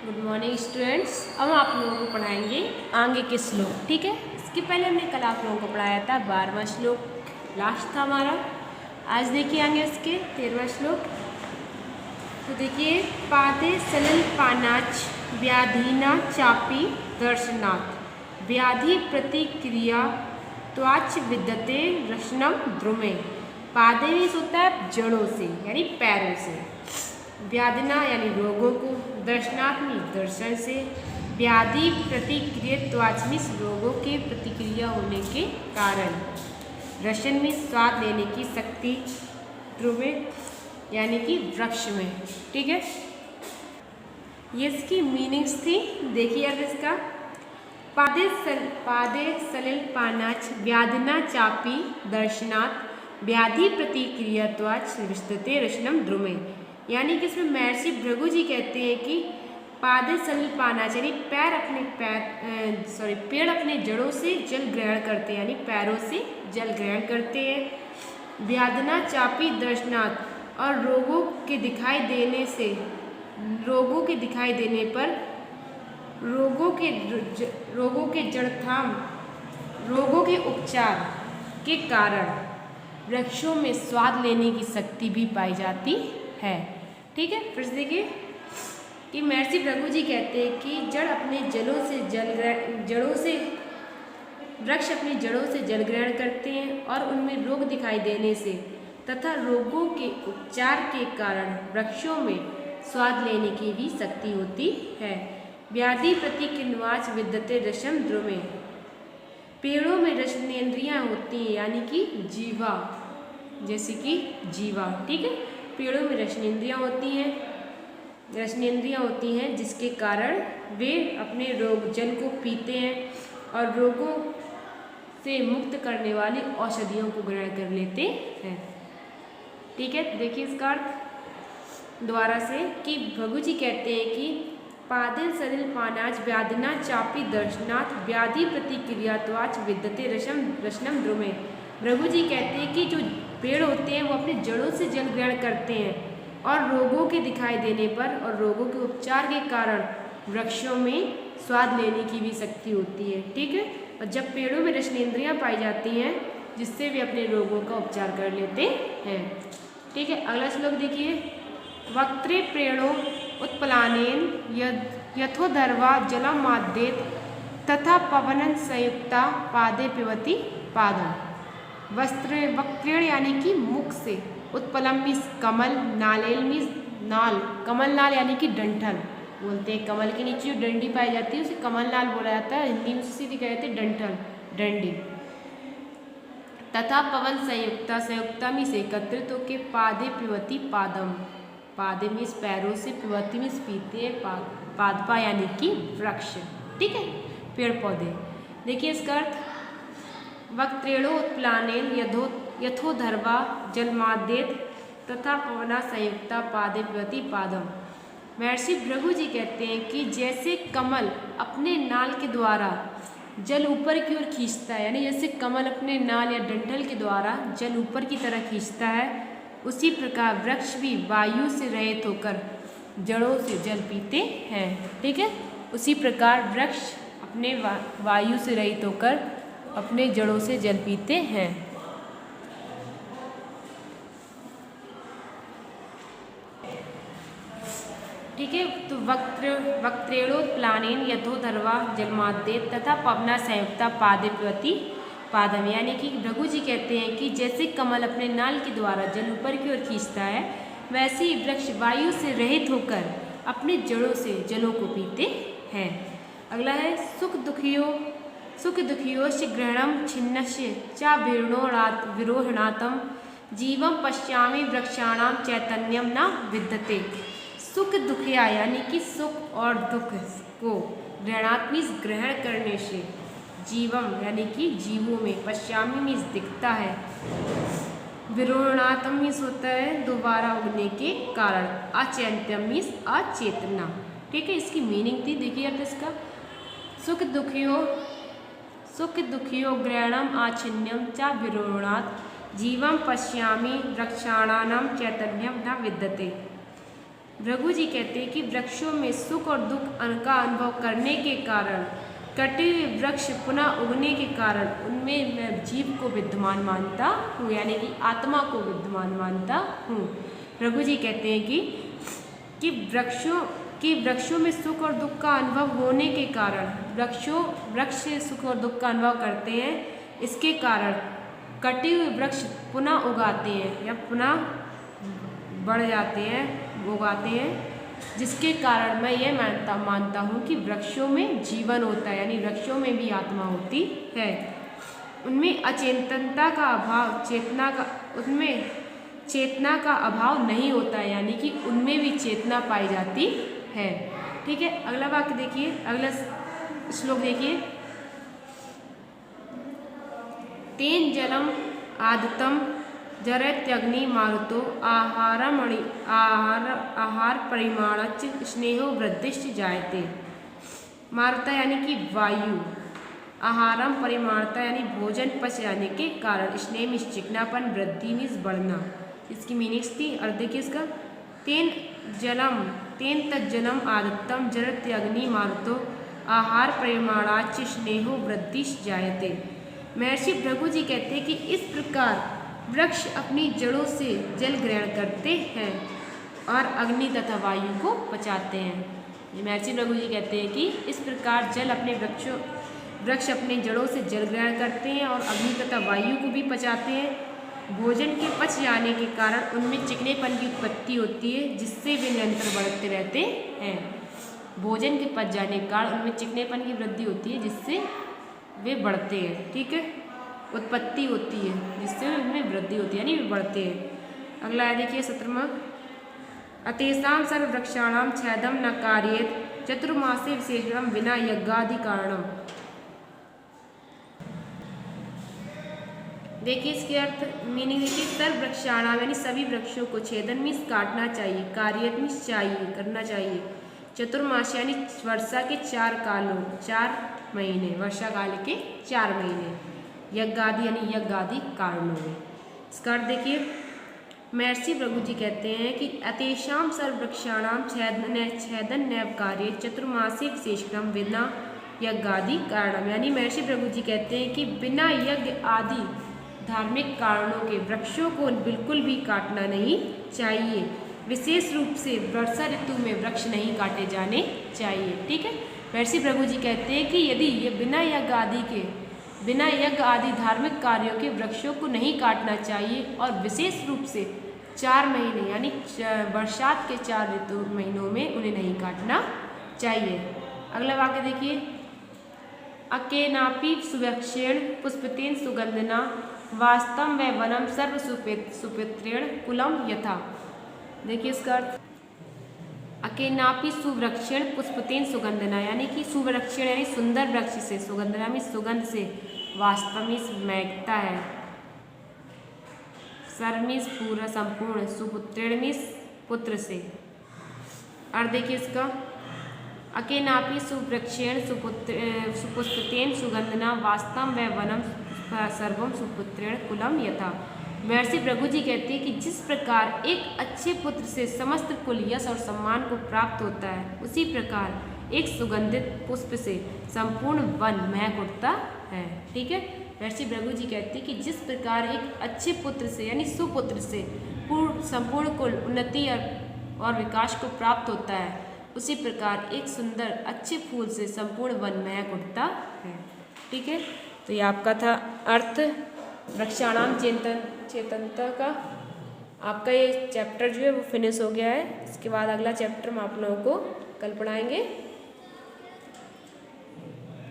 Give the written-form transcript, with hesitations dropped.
Good morning students. अब आप लोगों को पढ़ाएंगे आगे के श्लोक। ठीक है, इसके पहले हमने कल आप लोगों को पढ़ाया था 12वां श्लोक, लास्ट था हमारा। आज देखिए आगे इसके 13वां श्लोक। तो देखिए, पादे सलिल पानाच व्याधिना चापी दर्शनात् व्याधि प्रतिक्रिया त्वाच विद्यते रशनम द्रुमे। पादे मीन्स होता है जड़ों से यानी पैरों से, व्याधिना यानी रोगों को, दर्शनात् मीन्स दर्शन से, व्याधि प्रतिक्रियत्वाच मीन्स रोगों के प्रतिक्रिया होने के कारण, रशन मीन्स स्वाद लेने की शक्ति, ध्रुवे यानी कि वृक्ष में। ठीक है, ये इसकी मीनिंग्स थी। देखिए अब इसका पादे सलिल पानाच व्याधिना चापी दर्शनात् व्याधि प्रतिक्रियत्वाच विस्तते रशनम द्रुमे। यानी कि इसमें महर्षि भृगु जी कहते हैं कि पादे सलिल पानाच यानी पेड़ अपने जड़ों से जल ग्रहण करते हैं, यानी पैरों से जल ग्रहण करते हैं। व्याधिना चापी दर्शनात् और रोगों के दिखाई देने पर रोगों के उपचार के कारण वृक्षों में स्वाद लेने की शक्ति भी पाई जाती है। ठीक है, फिर से देखिए कि महर्षि भृगु जी कहते हैं कि वृक्ष अपनी जड़ों से जल ग्रहण करते हैं और उनमें रोग दिखाई देने से तथा रोगों के उपचार के कारण वृक्षों में स्वाद लेने की भी शक्ति होती है। व्याधि प्रतिक्रियावाच विद्यते रशम द्रुमे। पेड़ों में रसनेंद्रियां होती हैं यानी कि जीवा, जैसे कि जीवा। ठीक है, पेड़ों में रसनेंद्रियां होती हैं जिसके कारण वे अपने जल को पीते हैं और रोगों से मुक्त करने वाली औषधियों को ग्रहण कर लेते हैं। ठीक है, देखिए इसका अर्थ दोबारा से कि भृगु जी कहते हैं कि पादे सलिल पानाच व्याधिना चापी दर्शनात् व्याधि प्रतिक्रियात्वाच विद्यते रशनम द्रुमे। भृगु जी कहते हैं कि जो पेड़ होते हैं वो अपने जड़ों से जल ग्रहण करते हैं और रोगों के दिखाई देने पर और रोगों के उपचार के कारण वृक्षों में स्वाद लेने की भी शक्ति होती है। ठीक है, और जब पेड़ों में रसनेंद्रियां पाई जाती हैं जिससे वे अपने रोगों का उपचार कर लेते हैं। ठीक है, अगला श्लोक देखिए। वक्त्रे प्रेणो उत्पलानेन यथोधर्वा जलम आद्येत तथा पवनन संयुक्ता पादे पिबती पादम। वक्त्रेण यानी कि मुख से, उत्पलम मीन्स कमल, नालेल मीन्स नाल, कमल नाल यानी कि डंठल बोलते हैं। कमल के नीचे जो डंडी पाई जाती है उसे कमल नाल बोला जाता है, हिंदी में सीधी कहते हैं डंठल, डंडी। तथा पवन संयुक्ता मीन्स एकत्रित होके, पादे पिबती पादम, पादे मीन्स पैरों से, पिबती मीन्स पीते हैं, पादपा यानी कि वृक्ष। ठीक है, पेड़ पौधे। देखिए इसका अर्थ वक्त्रेणो उत्प्लानेन यथोधर्वा जलमाद्येत तथा पवना संयुक्ता पादे पिबती पादम। महर्षि भृगु जी कहते हैं कि जैसे कमल अपने नाल के द्वारा जल ऊपर की ओर खींचता है, यानी जैसे कमल अपने नाल या डंठल के द्वारा जल ऊपर की तरह खींचता है, उसी प्रकार वृक्ष भी वायु से रहित होकर जड़ों से जल पीते हैं। ठीक है, उसी प्रकार वृक्ष अपने वायु से रहित होकर अपने जड़ों से जल पीते हैं। ठीक है, तो वक्त्रेणोत्प्लानेन यथोधर्वा जलमाद्येत तथा पवना संयुक्ता पादे पिबती पादम। यानी कि भृगु जी कहते हैं कि जैसे कमल अपने नाल के द्वारा जल ऊपर की ओर खींचता है, वैसे ही वृक्ष वायु से रहित होकर अपने जड़ों से जलों को पीते हैं। अगला है सुख दुखियोश्च ग्रहणम छिन्नस्य च विरोहणातम जीवम पश्यामि वृक्षाणाम चैतन्यम न विद्यते। सुख दुखिया यानी कि सुख और दुख को ग्रहणात्मी ग्रहण करने से, जीवम यानी कि जीवों में, पश्यामी मीन्स दिखता है, विरोहणात्म मीन्स होता है दोबारा उगने के कारण, अचैतन्यम मीन्स अचेतना। ठीक है, इसकी मीनिंग थी। देखिए अब इसका सुख दुखियो ग्रहणम आच्छिन्यम च विरोहणात् जीवम पश्यामि वृक्षाणाम चैतन्यम न विद्यते। भृगु जी कहते हैं कि वृक्षों में सुख और दुख का अनुभव करने के कारण, कटे हुए वृक्ष पुनः उगने के कारण उनमें मैं जीव को विद्यमान मानता हूँ, यानी कि आत्मा को विद्यमान मानता हूँ। भृगु जी कहते हैं कि वृक्षों में सुख और दुख का अनुभव होने के कारण, वृक्ष सुख और दुख का अनुभव करते हैं, इसके कारण कटे हुए वृक्ष पुनः उगाते हैं या पुनः बढ़ जाते हैं, उगाते हैं, जिसके कारण मैं ये मानता हूँ कि वृक्षों में जीवन होता है, यानी वृक्षों में भी आत्मा होती है। उनमें अचेतनता का अभाव, उनमें चेतना का अभाव नहीं होता है, यानी कि उनमें भी चेतना पाई जाती है। ठीक है, अगला वाक्य देखिए, अगला श्लोक देखिए। तेन जलम आदतम जरत्यग्नि मारुतो आहार परिमाणच स्नेहो वृद्धिश्च जायते। मारुता यानी कि वायु, आहारम परिमाणता यानी भोजन पच जाने के कारण, स्नेह में चिकनापन, वृद्धि में बढ़ना, इसकी मीनिंग्स थी। और देखिए इसका, तेन तज्जलम आदत्तम जरत्यग्नि मारुतो आहार परिमाणाच स्नेहो वृद्धिश्च जायते। महर्षि भृगु जी कहते हैं कि इस प्रकार वृक्ष अपनी जड़ों से जल ग्रहण करते हैं और अग्नि तथा वायु को पचाते हैं। महर्षि भृगु जी कहते हैं कि इस प्रकार वृक्ष अपने जड़ों से जल ग्रहण करते हैं और अग्नि तथा वायु को भी पचाते हैं। भोजन के पच जाने के कारण उनमें चिकनेपन की उत्पत्ति होती है, जिससे वे निरंतर बढ़ते रहते हैं। भोजन के पच जाने के कारण उनमें चिकनेपन की वृद्धि होती है, जिससे वे बढ़ते हैं। ठीक है, उत्पत्ति होती है जिससे उनमें वृद्धि होती है, यानी वे बढ़ते हैं। अगला है देखिए 17वां। अतेषां सर्ववृक्षाणां छेदम न कार्येत चतुर्मासे विशेषणं विना यज्ञादि कारणम। देखिए इसके अर्थ, मीनिंग देखिए, सर्ववृक्षाणाम यानी सभी वृक्षों को, छेदन मीन्स काटना चाहिए, कार्येत मीन्स चाहिए, करना चाहिए, चतुर्मास यानी वर्षा के 4 महीने, वर्षा काल के 4 महीने, यज्ञादि यानी यज्ञादि कारणों में। इसका अर्थ देखिए, महर्षि भृगु जी कहते हैं कि अतेषां सर्ववृक्षाणां छेदन नैव कार्ये चतुर्मासे विशेषणं विना यज्ञादि कारणम, यानी महर्षि भृगु जी कहते हैं कि बिना यज्ञ आदि धार्मिक कारणों के वृक्षों को बिल्कुल भी काटना नहीं चाहिए। विशेष रूप से वर्षा ऋतु में वृक्ष नहीं काटे जाने चाहिए। ठीक है, महर्षि भृगु जी कहते हैं कि यदि ये बिना यज्ञ आदि धार्मिक कार्यों के वृक्षों को नहीं काटना चाहिए और विशेष रूप से 4 महीने यानी बरसात के 4 ऋतु महीनों में उन्हें नहीं काटना चाहिए। अगला वाक्य देखिए, अकेनापि सुवृक्षेण पुष्पतेन सुगंधना वास्तव व वनम सर्व सुपित्रेण कुलम यथा। देखिए इसका अर्थ, अकेनापि सुवृक्षेण पुष्पतेन सुगंधना, यानी कि सुवृक्षेण यानी सुंदर वृक्ष से, सुगंधना में सुगंध से, वास्तव में महकता है, सर्व पूरा संपूर्ण, सुपुत्रेण में पुत्र से। और देखिए इसका, अकेनापि सुवृक्षेण सुपुष्पतेन सुगंधना वास्तव व वनम सर्वम सुपुत्रेण कुलम यथा। महर्षि भृगु जी कहते हैं कि जिस प्रकार एक अच्छे पुत्र से समस्त कुल यश और सम्मान को प्राप्त होता है, उसी प्रकार एक सुगंधित पुष्प से संपूर्ण वन महक उठता है। ठीक है, महर्षि भृगु जी कहते हैं कि जिस प्रकार एक अच्छे पुत्र से यानी सुपुत्र से संपूर्ण कुल उन्नति और विकास को प्राप्त होता है, उसी प्रकार एक सुंदर अच्छे फूल से संपूर्ण वन महक उठता है। ठीक है, तो ये आपका था अर्थ वृक्षाणाम चेतनता का। आपका ये चैप्टर जो है वो फिनिश हो गया है। इसके बाद अगला चैप्टर हम आप लोगों को कल पढ़ाएंगे।